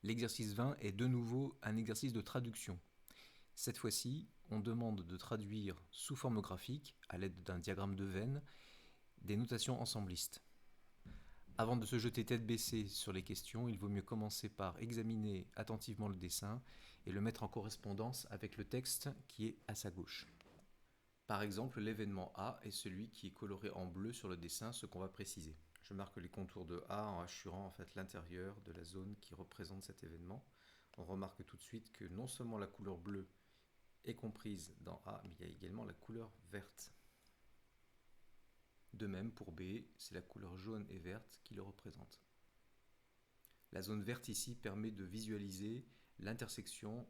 L'exercice 20 est de nouveau un exercice de traduction. Cette fois-ci, on demande de traduire sous forme graphique, à l'aide d'un diagramme de veine, des notations ensemblistes. Avant de se jeter tête baissée sur les questions, il vaut mieux commencer par examiner attentivement le dessin et le mettre en correspondance avec le texte qui est à sa gauche. Par exemple, l'événement A est celui qui est coloré en bleu sur le dessin, ce qu'on va préciser. Je marque les contours de A en hachurant en fait l'intérieur de la zone qui représente cet événement. On remarque tout de suite que non seulement la couleur bleue est comprise dans A, mais il y a également la couleur verte. De même pour B, c'est la couleur jaune et verte qui le représente. La zone verte ici permet de visualiser l'intersection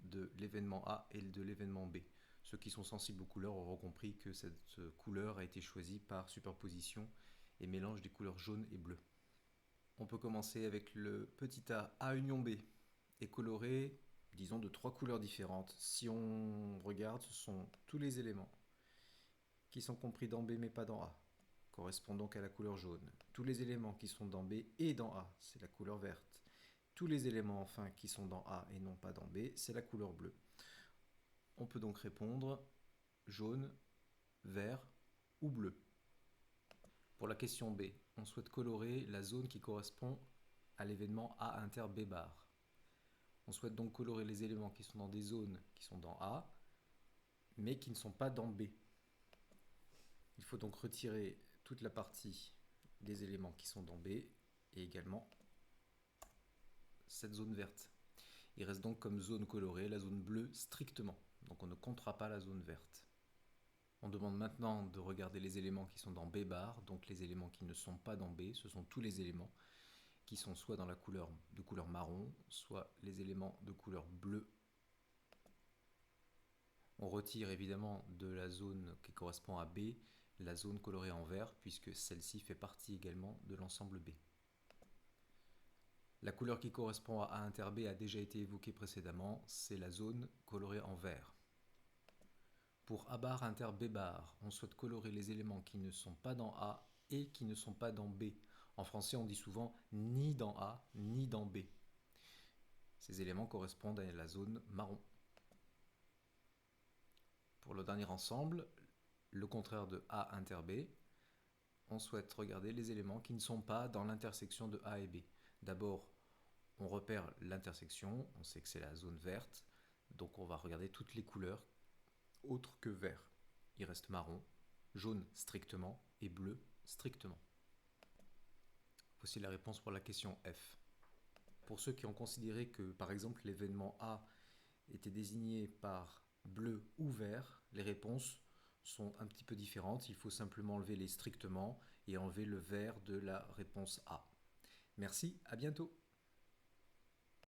de l'événement A et de l'événement B. Ceux qui sont sensibles aux couleurs auront compris que cette couleur a été choisie par superposition et mélange des couleurs jaune et bleu. On peut commencer avec le petit A union B est coloré, disons, de 3 couleurs différentes. Si on regarde, ce sont tous les éléments qui sont compris dans B mais pas dans A, correspondent donc à la couleur jaune. Tous les éléments qui sont dans B et dans A, c'est la couleur verte. Tous les éléments enfin qui sont dans A et non pas dans B, c'est la couleur bleue. On peut donc répondre jaune, vert ou bleu. Pour la question B, on souhaite colorer la zone qui correspond à l'événement A inter B bar. On souhaite donc colorer les éléments qui sont dans des zones qui sont dans A, mais qui ne sont pas dans B. Il faut donc retirer toute la partie des éléments qui sont dans B et également cette zone verte. Il reste donc comme zone colorée la zone bleue strictement, donc on ne comptera pas la zone verte. On demande maintenant de regarder les éléments qui sont dans B bar, donc les éléments qui ne sont pas dans B, ce sont tous les éléments qui sont soit dans la couleur de couleur marron, soit les éléments de couleur bleue. On retire évidemment de la zone qui correspond à B la zone colorée en vert, puisque celle-ci fait partie également de l'ensemble B. La couleur qui correspond à A inter B a déjà été évoquée précédemment, c'est la zone colorée en vert. Pour A bar inter B bar, on souhaite colorer les éléments qui ne sont pas dans A et qui ne sont pas dans B. En français, on dit souvent ni dans A ni dans B. Ces éléments correspondent à la zone marron. Pour le dernier ensemble, le contraire de A inter B, on souhaite regarder les éléments qui ne sont pas dans l'intersection de A et B. D'abord, on repère l'intersection, on sait que c'est la zone verte, donc on va regarder toutes les couleurs autres que vert. Il reste marron, jaune strictement et bleu strictement. Voici la réponse pour la question F. Pour ceux qui ont considéré que, par exemple, l'événement A était désigné par bleu ou vert, les réponses sont un petit peu différentes. Il faut simplement enlever les strictement et enlever le vert de la réponse A. Merci, à bientôt.